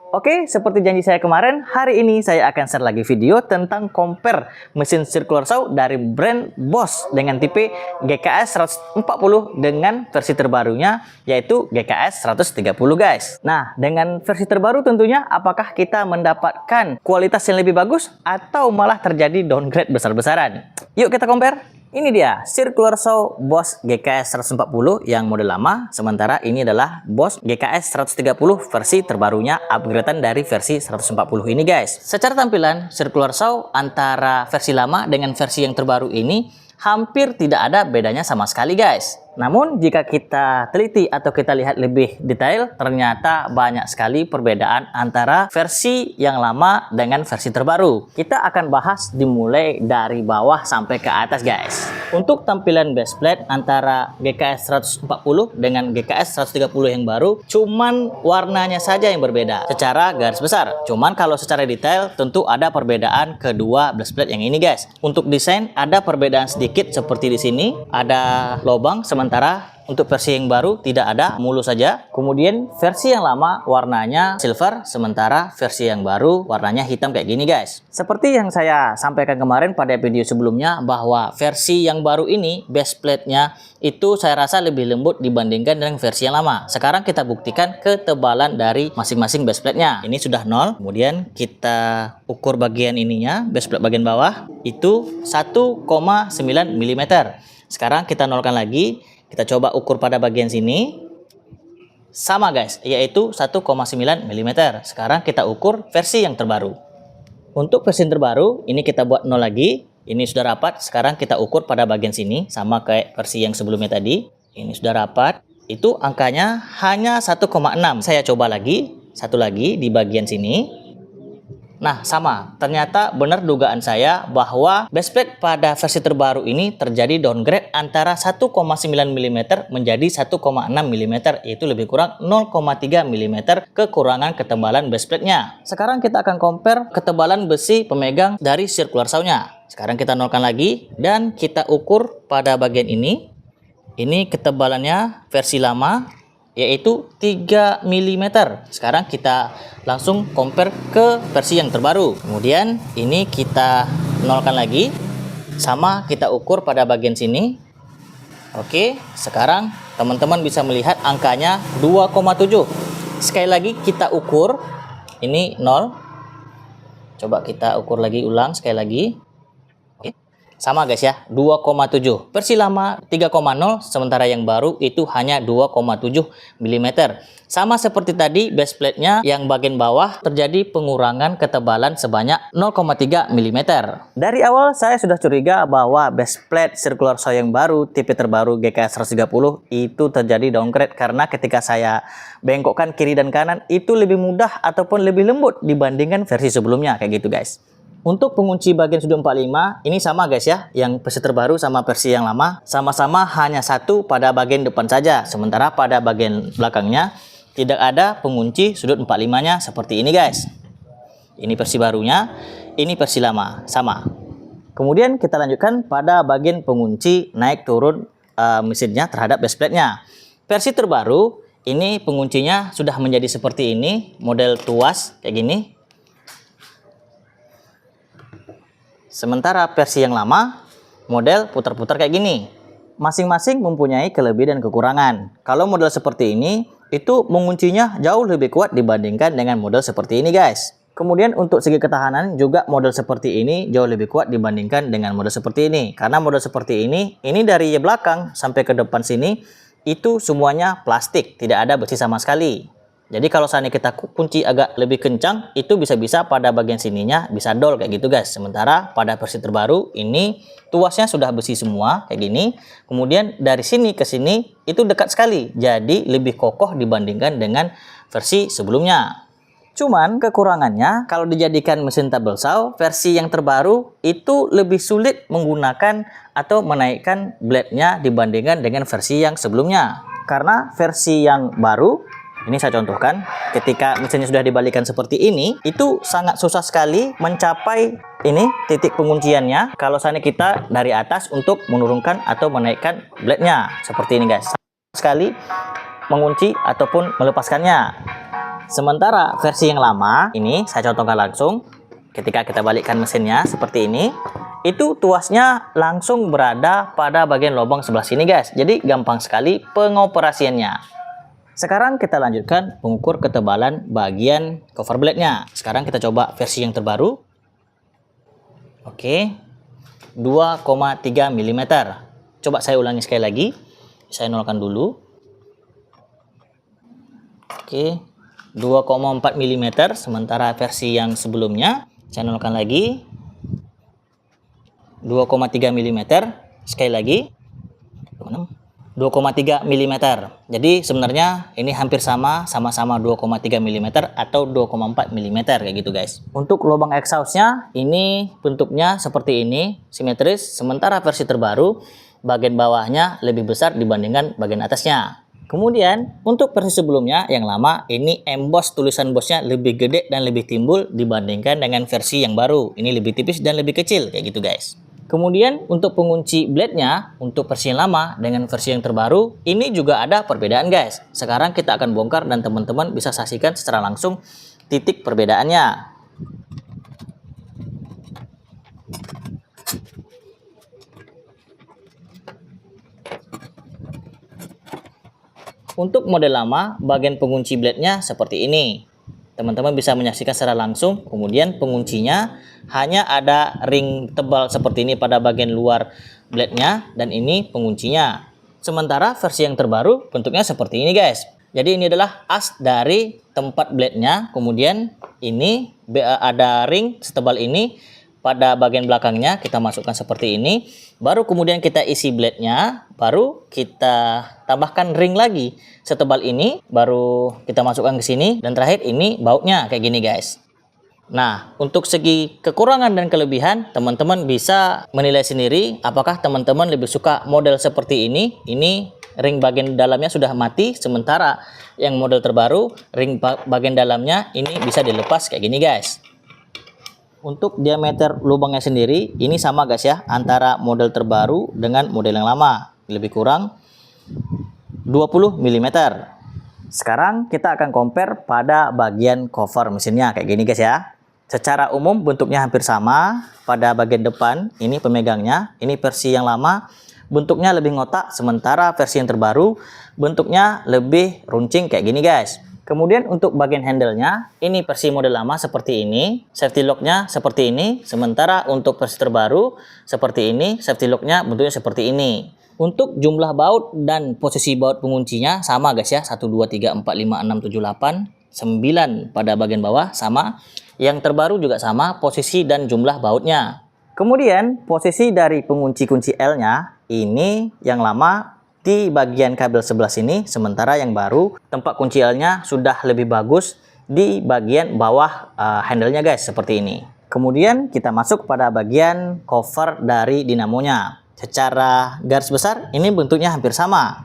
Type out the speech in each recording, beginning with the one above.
Oke, seperti janji saya kemarin, hari ini saya akan share lagi video tentang compare mesin circular saw dari brand Bosch dengan tipe GKS 140 dengan versi terbarunya yaitu GKS 130 guys. Nah, dengan versi terbaru tentunya apakah kita mendapatkan kualitas yang lebih bagus atau malah terjadi downgrade besar-besaran? Yuk kita compare. Ini dia circular saw Bosch GKS 140 yang model lama, sementara ini adalah Bosch GKS 130 versi terbarunya, upgradean dari versi 140 ini guys. Secara tampilan circular saw antara versi lama dengan versi yang terbaru ini hampir tidak ada bedanya sama sekali guys. Namun jika kita teliti atau kita lihat lebih detail, ternyata banyak sekali perbedaan antara versi yang lama dengan versi terbaru. Kita akan bahas dimulai dari bawah sampai ke atas guys. Untuk tampilan base plate antara GKS 140 dengan GKS 130 yang baru, cuman warnanya saja yang berbeda secara garis besar. Cuman kalau secara detail tentu ada perbedaan kedua base plate yang ini guys. Untuk desain ada perbedaan sedikit seperti di sini ada lubang, sementara untuk versi yang baru tidak ada, mulus saja. Kemudian versi yang lama warnanya silver, sementara versi yang baru warnanya hitam kayak gini guys. Seperti yang saya sampaikan kemarin pada video sebelumnya bahwa versi yang baru ini base plate-nya itu saya rasa lebih lembut dibandingkan dengan versi yang lama. Sekarang kita buktikan ketebalan dari masing-masing base plate-nya. Ini sudah 0, kemudian kita ukur bagian ininya, base plate bagian bawah itu 1,9 mm. Sekarang kita nolkan lagi. Kita coba ukur pada bagian sini. Sama guys, yaitu 1,9 mm. Sekarang kita ukur versi yang terbaru. Untuk versi yang terbaru, ini kita buat 0 lagi. Ini sudah rapat. Sekarang kita ukur pada bagian sini. Sama kayak versi yang sebelumnya tadi. Ini sudah rapat. Itu angkanya hanya 1,6. Saya coba lagi. Satu lagi di bagian sini. Nah, sama. Ternyata benar dugaan saya bahwa base plate pada versi terbaru ini terjadi downgrade antara 1,9 mm menjadi 1,6 mm, yaitu lebih kurang 0,3 mm kekurangan ketebalan base plate-nya. Sekarang kita akan compare ketebalan besi pemegang dari circular saw-nya. Sekarang kita nolkan lagi dan kita ukur pada bagian ini. Ini ketebalannya versi lama yaitu 3 mm. Sekarang kita langsung compare ke versi yang terbaru. Kemudian ini kita nolkan lagi. Sama kita ukur pada bagian sini. Oke, sekarang teman-teman bisa melihat angkanya 2,7. Sekali lagi kita ukur. Ini 0. Coba kita ukur lagi ulang sekali lagi. Sama guys ya, 2,7. Versi lama 3,0, sementara yang baru itu hanya 2,7 mm. Sama seperti tadi base plate-nya yang bagian bawah terjadi pengurangan ketebalan sebanyak 0,3 mm. Dari awal saya sudah curiga bahwa base plate circular saw yang baru, tipe terbaru GKS 130 itu terjadi downgrade karena ketika saya bengkokkan kiri dan kanan itu lebih mudah ataupun lebih lembut dibandingkan versi sebelumnya kayak gitu guys. Untuk pengunci bagian sudut 45 ini sama guys ya, yang versi terbaru sama versi yang lama sama-sama hanya satu pada bagian depan saja, sementara pada bagian belakangnya tidak ada pengunci sudut 45-nya seperti ini guys. Ini versi barunya, ini versi lama, sama. Kemudian kita lanjutkan pada bagian pengunci naik turun mesinnya terhadap base plate-nya. Versi terbaru ini penguncinya sudah menjadi seperti ini, model tuas kayak gini. Sementara versi yang lama, model putar-putar kayak gini. Masing-masing mempunyai kelebihan dan kekurangan. Kalau model seperti ini, itu menguncinya jauh lebih kuat dibandingkan dengan model seperti ini guys. Kemudian untuk segi ketahanan juga model seperti ini jauh lebih kuat dibandingkan dengan model seperti ini. Karena model seperti ini dari belakang sampai ke depan sini, itu semuanya plastik, tidak ada besi sama sekali. Jadi kalau seandainya kita kunci agak lebih kencang, itu bisa-bisa pada bagian sininya bisa dol kayak gitu guys. Sementara pada versi terbaru ini tuasnya sudah besi semua kayak gini. Kemudian dari sini ke sini itu dekat sekali. Jadi lebih kokoh dibandingkan dengan versi sebelumnya. Cuman kekurangannya kalau dijadikan mesin table saw versi yang terbaru itu lebih sulit menggunakan atau menaikkan blade-nya dibandingkan dengan versi yang sebelumnya. Karena versi yang baru, ini saya contohkan, ketika mesinnya sudah dibalikan seperti ini, itu sangat susah sekali mencapai ini titik pengunciannya kalau seandainya kita dari atas untuk menurunkan atau menaikkan blade-nya. Seperti ini guys, sekali mengunci ataupun melepaskannya. Sementara versi yang lama, ini saya contohkan langsung. Ketika kita balikkan mesinnya seperti ini, itu tuasnya langsung berada pada bagian lubang sebelah sini guys. Jadi gampang sekali pengoperasiannya. Sekarang kita lanjutkan mengukur ketebalan bagian cover blade-nya. Sekarang kita coba versi yang terbaru. Oke, 2,3 mm. Coba saya ulangi sekali lagi. Saya nolkan dulu. Oke, 2,4 mm. Sementara versi yang sebelumnya saya nolkan lagi 2,3 mm. Sekali lagi 2,3 mm. Jadi sebenarnya ini hampir sama-sama 2,3 mm atau 2,4 mm kayak gitu guys. Untuk lubang exhaustnya ini bentuknya seperti ini, simetris. Sementara versi terbaru bagian bawahnya lebih besar dibandingkan bagian atasnya. Kemudian untuk versi sebelumnya yang lama ini emboss, tulisan bossnya lebih gede dan lebih timbul dibandingkan dengan versi yang baru. Ini lebih tipis dan lebih kecil kayak gitu guys. Kemudian untuk pengunci blade-nya untuk versi yang lama dengan versi yang terbaru ini juga ada perbedaan guys. Sekarang kita akan bongkar dan teman-teman bisa saksikan secara langsung titik perbedaannya. Untuk model lama, bagian pengunci blade-nya seperti ini. Teman-teman bisa menyaksikan secara langsung. Kemudian penguncinya hanya ada ring tebal seperti ini pada bagian luar blade-nya. Dan ini penguncinya. Sementara versi yang terbaru bentuknya seperti ini guys. Jadi ini adalah as dari tempat blade-nya. Kemudian ini ada ring setebal ini. Pada bagian belakangnya kita masukkan seperti ini. Baru kemudian kita isi blade-nya. Baru kita tambahkan ring lagi setebal ini. Baru kita masukkan ke sini. Dan terakhir ini bautnya kayak gini guys. Nah, untuk segi kekurangan dan kelebihan, teman-teman bisa menilai sendiri. Apakah teman-teman lebih suka model seperti ini? Ini ring bagian dalamnya sudah mati. Sementara yang model terbaru, ring bagian dalamnya ini bisa dilepas kayak gini guys. Untuk diameter lubangnya sendiri ini sama guys ya, antara model terbaru dengan model yang lama, lebih kurang 20 mm. Sekarang kita akan compare pada bagian cover mesinnya kayak gini guys ya. Secara umum bentuknya hampir sama. Pada bagian depan ini pemegangnya, ini versi yang lama bentuknya lebih ngotak, sementara versi yang terbaru bentuknya lebih runcing kayak gini guys. Kemudian untuk bagian handle-nya, ini versi model lama seperti ini, safety lock-nya seperti ini, sementara untuk versi terbaru seperti ini, safety lock-nya bentuknya seperti ini. Untuk jumlah baut dan posisi baut penguncinya sama guys ya, 1, 2, 3, 4, 5, 6, 7, 8, 9 pada bagian bawah sama. Yang terbaru juga sama posisi dan jumlah bautnya. Kemudian posisi dari pengunci kunci L-nya, ini yang lama di bagian kabel sebelah sini, sementara yang baru tempat kunci L-nya sudah lebih bagus di bagian bawah handle-nya guys seperti ini. Kemudian kita masuk pada bagian cover dari dinamonya. Secara garis besar ini bentuknya hampir sama.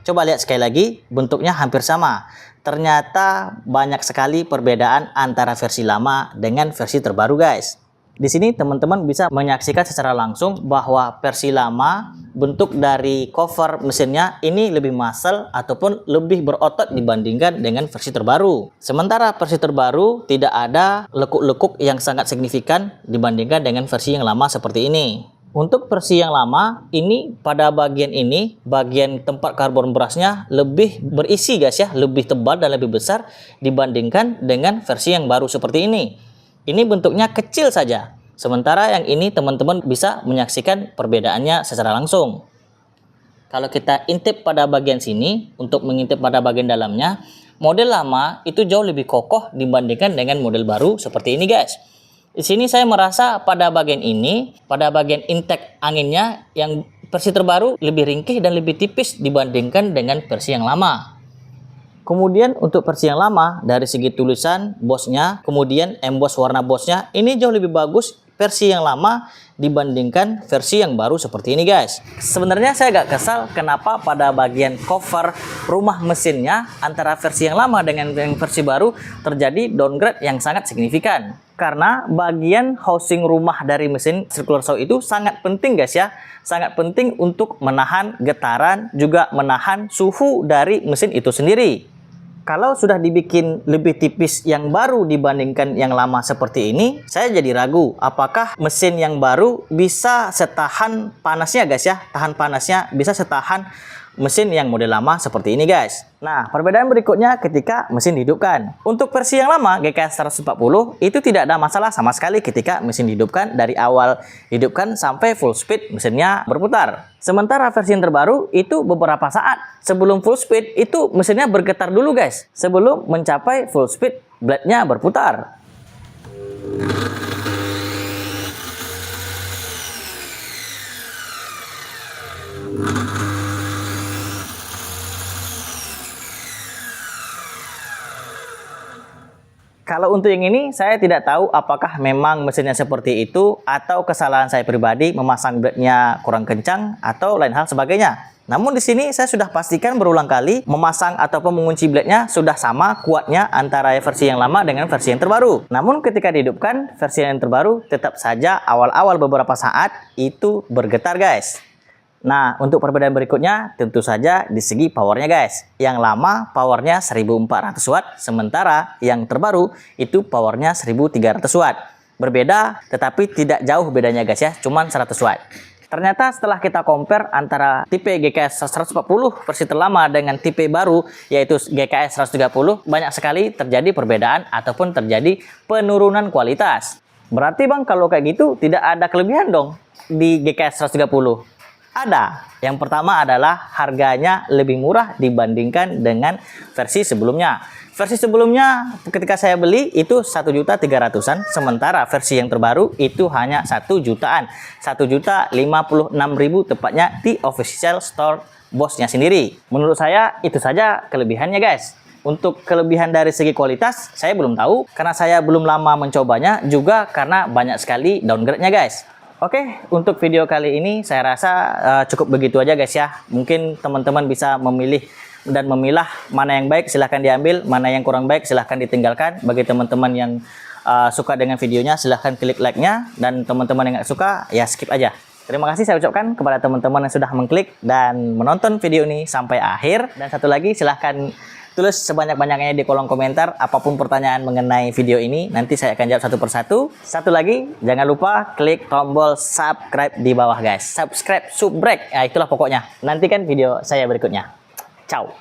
Coba lihat sekali lagi, bentuknya hampir sama. Ternyata banyak sekali perbedaan antara versi lama dengan versi terbaru guys. Di sini teman-teman bisa menyaksikan secara langsung bahwa versi lama bentuk dari cover mesinnya ini lebih muscle ataupun lebih berotot dibandingkan dengan versi terbaru. Sementara versi terbaru tidak ada lekuk-lekuk yang sangat signifikan dibandingkan dengan versi yang lama seperti ini. Untuk versi yang lama ini pada bagian ini, bagian tempat karbon brusnya lebih berisi guys ya, lebih tebal dan lebih besar dibandingkan dengan versi yang baru seperti ini. Ini bentuknya kecil saja. Sementara yang ini teman-teman bisa menyaksikan perbedaannya secara langsung. Kalau kita intip pada bagian sini, untuk mengintip pada bagian dalamnya, model lama itu jauh lebih kokoh dibandingkan dengan model baru seperti ini guys. Di sini saya merasa pada bagian ini, pada bagian intake anginnya yang versi terbaru lebih ringkih dan lebih tipis dibandingkan dengan versi yang lama. Kemudian untuk versi yang lama dari segi tulisan bosnya, kemudian emboss warna bosnya ini jauh lebih bagus versi yang lama dibandingkan versi yang baru seperti ini guys. Sebenarnya saya agak kesal kenapa pada bagian cover rumah mesinnya antara versi yang lama dengan yang versi baru terjadi downgrade yang sangat signifikan. Karena bagian housing rumah dari mesin circular saw itu sangat penting guys ya. Sangat penting untuk menahan getaran, juga menahan suhu dari mesin itu sendiri. kalau sudah dibikin lebih tipis yang baru dibandingkan yang lama seperti ini, saya jadi ragu apakah mesin yang baru bisa setahan panasnya guys ya. Tahan panasnya bisa setahan mesin yang model lama seperti ini guys. Nah, perbedaan berikutnya ketika mesin dihidupkan. Untuk versi yang lama GKS 140 itu tidak ada masalah sama sekali ketika mesin dihidupkan. Dari awal hidupkan sampai full speed mesinnya berputar. Sementara versi yang terbaru itu beberapa saat sebelum full speed itu mesinnya bergetar dulu guys, sebelum mencapai full speed blade-nya berputar. Kalau untuk yang ini, saya tidak tahu apakah memang mesinnya seperti itu atau kesalahan saya pribadi memasang blade-nya kurang kencang atau lain hal sebagainya. Namun di sini saya sudah pastikan berulang kali memasang ataupun mengunci blade-nya sudah sama kuatnya antara versi yang lama dengan versi yang terbaru. Namun ketika dihidupkan, versi yang terbaru tetap saja awal-awal beberapa saat itu bergetar guys. Nah, untuk perbedaan berikutnya tentu saja di segi powernya guys. Yang lama powernya 1400 watt, sementara yang terbaru itu powernya 1300 watt. Berbeda, tetapi tidak jauh bedanya guys ya, cuman 100 watt. Ternyata setelah kita compare antara tipe GKS 140 versi terlama dengan tipe baru yaitu GKS 130, banyak sekali terjadi perbedaan ataupun terjadi penurunan kualitas. Berarti bang kalau kayak gitu tidak ada kelebihan dong di GKS 130? Ada. Yang pertama adalah harganya lebih murah dibandingkan dengan versi sebelumnya. Versi sebelumnya ketika saya beli itu 1.300.000-an, sementara versi yang terbaru itu hanya 1 jutaan. 1.056.000 tepatnya di official store Bosch-nya sendiri. Menurut saya itu saja kelebihannya guys. Untuk kelebihan dari segi kualitas saya belum tahu karena saya belum lama mencobanya, juga karena banyak sekali downgrade-nya guys. Oke, untuk video kali ini saya rasa cukup begitu aja guys ya. Mungkin teman-teman bisa memilih dan memilah mana yang baik silahkan diambil, mana yang kurang baik silahkan ditinggalkan. Bagi teman-teman yang suka dengan videonya silahkan klik like-nya, dan teman-teman yang nggak suka ya skip aja. Terima kasih saya ucapkan kepada teman-teman yang sudah mengklik dan menonton video ini sampai akhir. Dan satu lagi silahkan tulis sebanyak-banyaknya di kolom komentar apapun pertanyaan mengenai video ini, nanti saya akan jawab satu persatu. Satu lagi, jangan lupa klik tombol subscribe di bawah guys. Subscribe, subrek, ya itulah pokoknya. Nantikan video saya berikutnya. Ciao.